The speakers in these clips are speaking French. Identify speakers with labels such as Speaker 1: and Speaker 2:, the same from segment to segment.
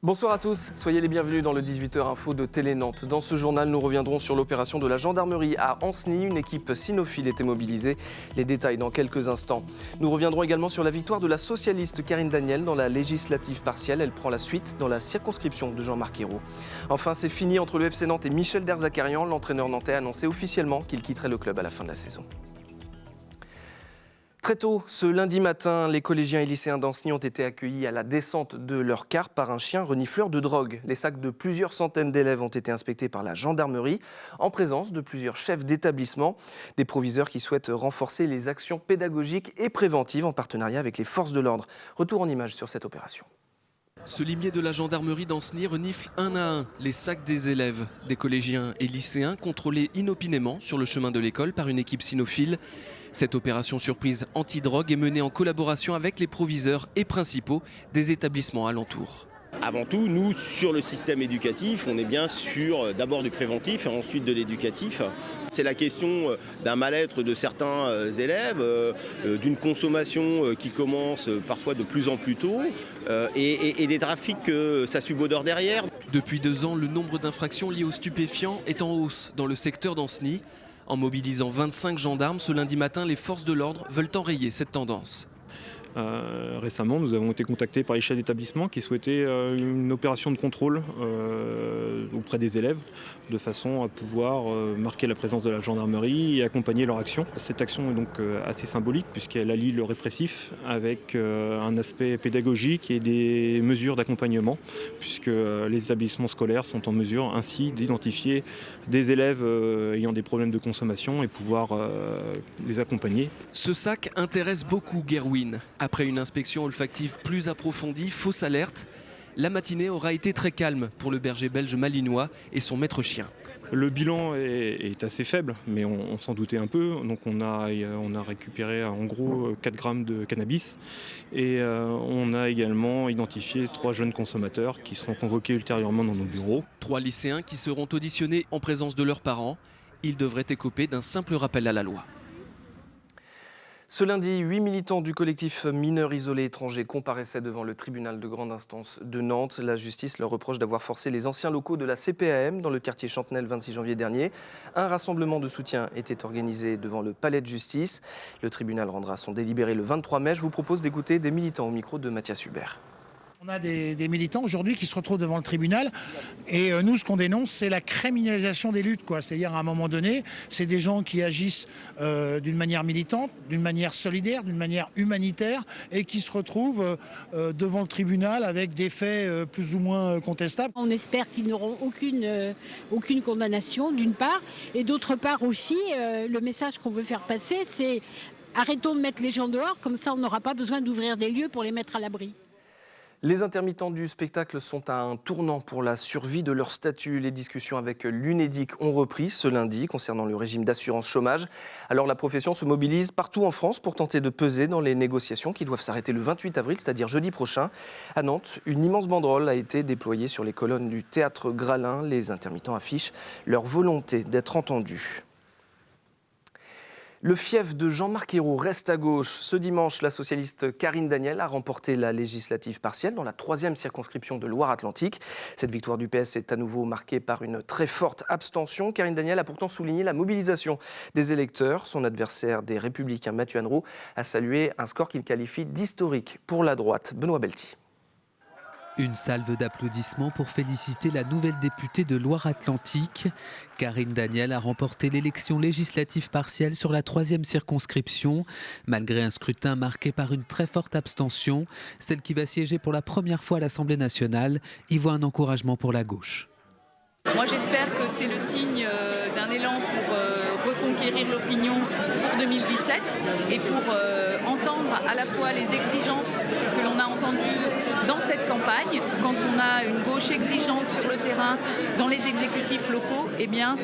Speaker 1: Bonsoir à tous, soyez les bienvenus dans le 18h Info de Télé Nantes. Dans ce journal, nous reviendrons sur l'opération de la gendarmerie à Ancenis. Une équipe cynophile était mobilisée. Les détails dans quelques instants. Nous reviendrons également sur la victoire de la socialiste Karine Daniel dans la législative partielle. Elle prend la suite dans la circonscription de Jean-Marc Ayrault. Enfin, c'est fini entre le FC Nantes et Michel Derzakarian. L'entraîneur nantais a annoncé officiellement qu'il quitterait le club à la fin de la saison. Très tôt, ce lundi matin, les collégiens et lycéens d'Ancenis ont été accueillis à la descente de leur car par un chien renifleur de drogue. Les sacs de plusieurs centaines d'élèves ont été inspectés par la gendarmerie en présence de plusieurs chefs d'établissement. Des proviseurs qui souhaitent renforcer les actions pédagogiques et préventives en partenariat avec les forces de l'ordre. Retour en images sur cette opération. Ce limier de la gendarmerie d'Ancenis renifle un à un les sacs des élèves. Des collégiens et lycéens contrôlés inopinément sur le chemin de l'école par une équipe cynophile. Cette opération surprise anti-drogue est menée en collaboration avec les proviseurs et principaux des établissements alentours.
Speaker 2: Avant tout, nous, sur le système éducatif, on est bien sur d'abord du préventif et ensuite de l'éducatif. C'est la question d'un mal-être de certains élèves, d'une consommation qui commence parfois de plus en plus tôt et des trafics que ça subodore derrière.
Speaker 1: Depuis 2 ans, le nombre d'infractions liées aux stupéfiants est en hausse dans le secteur d'Ancenis. En mobilisant 25 gendarmes, ce lundi matin, les forces de l'ordre veulent enrayer cette tendance.
Speaker 3: Récemment, nous avons été contactés par les chefs d'établissement qui souhaitaient une opération de contrôle auprès des élèves de façon à pouvoir marquer la présence de la gendarmerie et accompagner leur action. Cette action est donc assez symbolique puisqu'elle allie le répressif avec un aspect pédagogique et des mesures d'accompagnement puisque les établissements scolaires sont en mesure ainsi d'identifier des élèves ayant des problèmes de consommation et pouvoir les accompagner.
Speaker 1: Ce sac intéresse beaucoup Gerwin. Après une inspection olfactive plus approfondie, fausse alerte, la matinée aura été très calme pour le berger belge malinois et son maître chien.
Speaker 3: Le bilan est assez faible, mais on s'en doutait un peu. Donc on a récupéré en gros 4 grammes de cannabis et on a également identifié 3 jeunes consommateurs qui seront convoqués ultérieurement dans nos bureaux.
Speaker 1: 3 lycéens qui seront auditionnés en présence de leurs parents. Ils devraient écoper d'un simple rappel à la loi. Ce lundi, 8 militants du collectif Mineurs Isolés Étrangers comparaissaient devant le tribunal de grande instance de Nantes. La justice leur reproche d'avoir forcé les anciens locaux de la CPAM dans le quartier Chantenay le 26 janvier dernier. Un rassemblement de soutien était organisé devant le palais de justice. Le tribunal rendra son délibéré le 23 mai. Je vous propose d'écouter des militants au micro de Mathias Hubert.
Speaker 4: On a des militants aujourd'hui qui se retrouvent devant le tribunal et nous ce qu'on dénonce c'est la criminalisation des luttes, c'est-à-dire à un moment donné c'est des gens qui agissent d'une manière militante, d'une manière solidaire, d'une manière humanitaire et qui se retrouvent devant le tribunal avec des faits plus ou moins contestables.
Speaker 5: On espère qu'ils n'auront aucune condamnation d'une part et d'autre part aussi le message qu'on veut faire passer c'est arrêtons de mettre les gens dehors, comme ça on n'aura pas besoin d'ouvrir des lieux pour les mettre à l'abri.
Speaker 1: Les intermittents du spectacle sont à un tournant pour la survie de leur statut. Les discussions avec l'Unédic ont repris ce lundi concernant le régime d'assurance chômage. Alors la profession se mobilise partout en France pour tenter de peser dans les négociations qui doivent s'arrêter le 28 avril, c'est-à-dire jeudi prochain. À Nantes, une immense banderole a été déployée sur les colonnes du théâtre Gralin. Les intermittents affichent leur volonté d'être entendus. Le fief de Jean-Marc Ayrault reste à gauche. Ce dimanche, la socialiste Karine Daniel a remporté la législative partielle dans la 3e circonscription de Loire-Atlantique. Cette victoire du PS est à nouveau marquée par une très forte abstention. Karine Daniel a pourtant souligné la mobilisation des électeurs. Son adversaire des Républicains, Mathieu Anneroux, a salué un score qu'il qualifie d'historique pour la droite. Benoît Belti.
Speaker 6: Une salve d'applaudissements pour féliciter la nouvelle députée de Loire-Atlantique. Karine Daniel a remporté l'élection législative partielle sur la 3e circonscription. Malgré un scrutin marqué par une très forte abstention, celle qui va siéger pour la première fois à l'Assemblée nationale y voit un encouragement pour la gauche.
Speaker 7: Moi j'espère que c'est le signe d'un élan pour reconquérir l'opinion pour 2017 et pour entendre à la fois les exigences que l'on a entendues dans cette campagne. Quand on a une gauche exigeante sur le terrain, dans les exécutifs locaux, eh bien,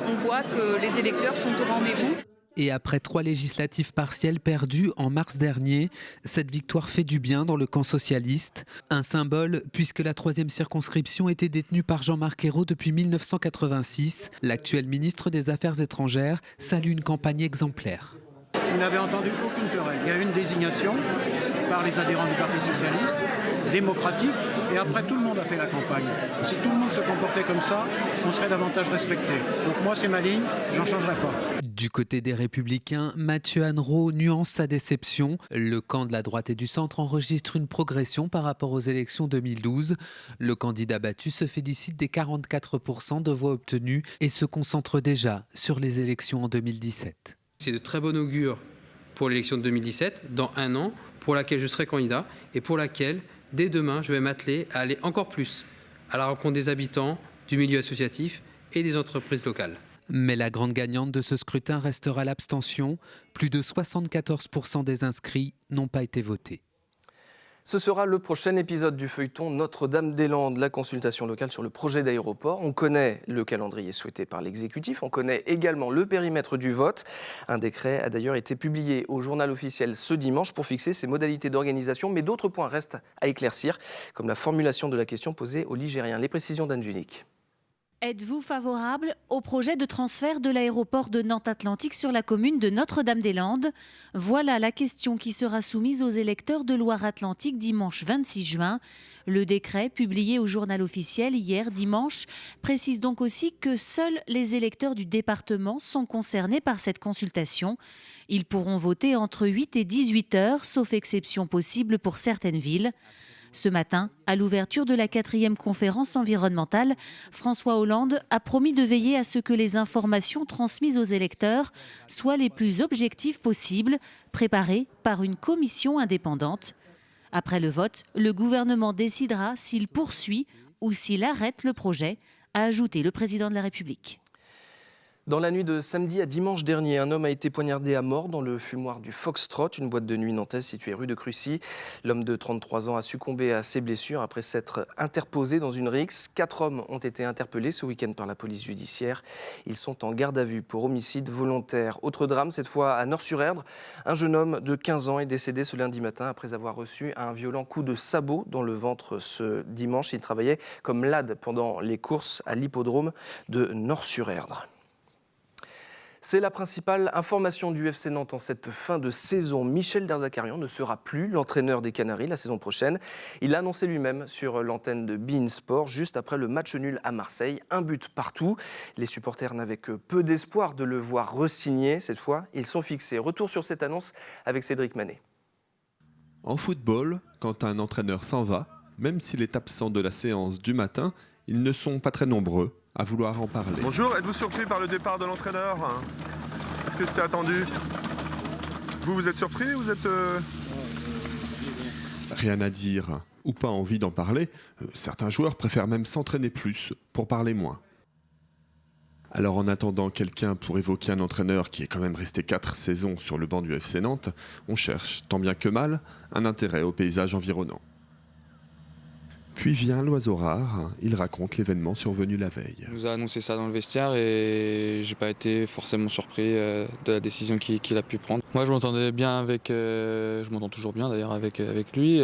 Speaker 7: on voit que les électeurs sont au rendez-vous.
Speaker 6: Et après 3 législatives partielles perdues en mars dernier, cette victoire fait du bien dans le camp socialiste. Un symbole puisque la 3e circonscription était détenue par Jean-Marc Ayrault depuis 1986. L'actuel ministre des Affaires étrangères salue une campagne exemplaire.
Speaker 8: Vous n'avez entendu aucune querelle. Il y a une désignation. par les adhérents du Parti socialiste, démocratique, et après tout le monde a fait la campagne. Si tout le monde se comportait comme ça, on serait davantage respecté. Donc moi c'est ma ligne, j'en changerai pas.
Speaker 6: Du côté des Républicains, Mathieu Annereau nuance sa déception. Le camp de la droite et du centre enregistre une progression par rapport aux élections 2012. Le candidat battu se félicite des 44% de voix obtenues et se concentre déjà sur les élections en 2017.
Speaker 9: C'est de très bon augure pour l'élection de 2017, dans un an, pour laquelle je serai candidat et pour laquelle, dès demain, je vais m'atteler à aller encore plus à la rencontre des habitants, du milieu associatif et des entreprises locales.
Speaker 6: Mais la grande gagnante de ce scrutin restera l'abstention. Plus de 74% des inscrits n'ont pas été votés.
Speaker 1: Ce sera le prochain épisode du feuilleton Notre-Dame-des-Landes, la consultation locale sur le projet d'aéroport. On connaît le calendrier souhaité par l'exécutif, on connaît également le périmètre du vote. Un décret a d'ailleurs été publié au journal officiel ce dimanche pour fixer ses modalités d'organisation, mais d'autres points restent à éclaircir, comme la formulation de la question posée aux Ligériens. Les précisions d'Anne Junique.
Speaker 10: Êtes-vous favorable au projet de transfert de l'aéroport de Nantes-Atlantique sur la commune de Notre-Dame-des-Landes? Voilà la question qui sera soumise aux électeurs de Loire-Atlantique dimanche 26 juin. Le décret, publié au journal officiel hier dimanche, précise donc aussi que seuls les électeurs du département sont concernés par cette consultation. Ils pourront voter entre 8 et 18 heures, sauf exception possible pour certaines villes. Ce matin, à l'ouverture de la 4e conférence environnementale, François Hollande a promis de veiller à ce que les informations transmises aux électeurs soient les plus objectives possibles, préparées par une commission indépendante. Après le vote, le gouvernement décidera s'il poursuit ou s'il arrête le projet, a ajouté le président de la République.
Speaker 1: Dans la nuit de samedi à dimanche dernier, un homme a été poignardé à mort dans le fumoir du Foxtrot, une boîte de nuit nantaise située rue de Crucy. L'homme de 33 ans a succombé à ses blessures après s'être interposé dans une rixe. 4 hommes ont été interpellés ce week-end par la police judiciaire. Ils sont en garde à vue pour homicide volontaire. Autre drame, cette fois à Nort-sur-Erdre. Un jeune homme de 15 ans est décédé ce lundi matin après avoir reçu un violent coup de sabot dans le ventre ce dimanche. Il travaillait comme lad pendant les courses à l'hippodrome de Nort-sur-Erdre. C'est la principale information du FC Nantes en cette fin de saison. Michel Derzakarian ne sera plus l'entraîneur des Canaries la saison prochaine. Il l'a annoncé lui-même sur l'antenne de beIN Sport juste après le match nul à Marseille. Un but partout. Les supporters n'avaient que peu d'espoir de le voir re-signer. Cette fois, ils sont fixés. Retour sur cette annonce avec Cédric Manet.
Speaker 11: En football, quand un entraîneur s'en va, même s'il est absent de la séance du matin, ils ne sont pas très nombreux à vouloir en parler.
Speaker 12: Bonjour, êtes-vous surpris par le départ de l'entraîneur? Est-ce que c'était attendu? Vous êtes surpris? Vous êtes...
Speaker 11: Rien à dire ou pas envie d'en parler, certains joueurs préfèrent même s'entraîner plus pour parler moins. Alors en attendant quelqu'un pour évoquer un entraîneur qui est quand même resté 4 saisons sur le banc du FC Nantes, on cherche, tant bien que mal, un intérêt au paysage environnant. Puis vient l'oiseau rare, il raconte l'événement survenu la veille.
Speaker 13: Il nous a annoncé ça dans le vestiaire et j'ai pas été forcément surpris de la décision qu'il a pu prendre. Moi je m'entendais bien avec, je m'entends toujours bien d'ailleurs avec lui.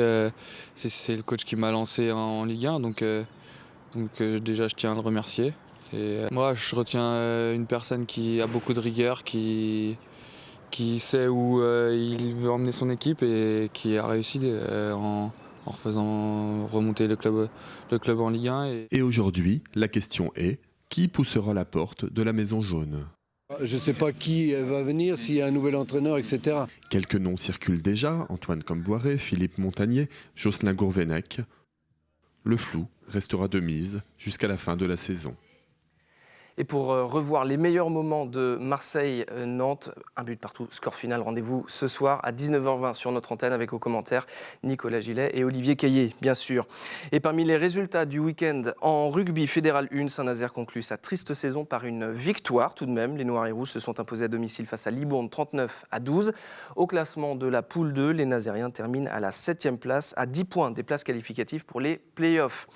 Speaker 13: C'est le coach qui m'a lancé en Ligue 1, donc déjà je tiens à le remercier. Et moi je retiens une personne qui a beaucoup de rigueur, qui sait où il veut emmener son équipe et qui a réussi en faisant remonter le club en Ligue 1.
Speaker 11: Et aujourd'hui, la question est, qui poussera la porte de la Maison Jaune?
Speaker 14: Je ne sais pas qui va venir, s'il y a un nouvel entraîneur, etc.
Speaker 11: Quelques noms circulent déjà, Antoine Comboiré, Philippe Montagnier, Jocelyn Gourvenec. Le flou restera de mise jusqu'à la fin de la saison.
Speaker 1: Et pour revoir les meilleurs moments de Marseille-Nantes, un but partout, score final, rendez-vous ce soir à 19h20 sur notre antenne avec aux commentaires Nicolas Gillet et Olivier Caillé, bien sûr. Et parmi les résultats du week-end en rugby fédéral 1, Saint-Nazaire conclut sa triste saison par une victoire tout de même. Les Noirs et Rouges se sont imposés à domicile face à Libourne 39-12. Au classement de la poule 2, les Nazériens terminent à la 7e place, à 10 points des places qualificatives pour les play-offs.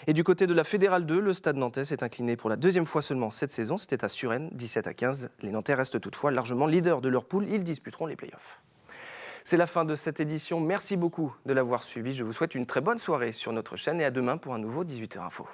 Speaker 1: Et du côté de la fédérale 2, le Stade Nantais s'est incliné pour la 2e fois seulement cette saison, c'était à Suresnes, 17-15. Les Nantais restent toutefois largement leaders de leur poule. Ils disputeront les playoffs. C'est la fin de cette édition. Merci beaucoup de l'avoir suivi. Je vous souhaite une très bonne soirée sur notre chaîne et à demain pour un nouveau 18h Info.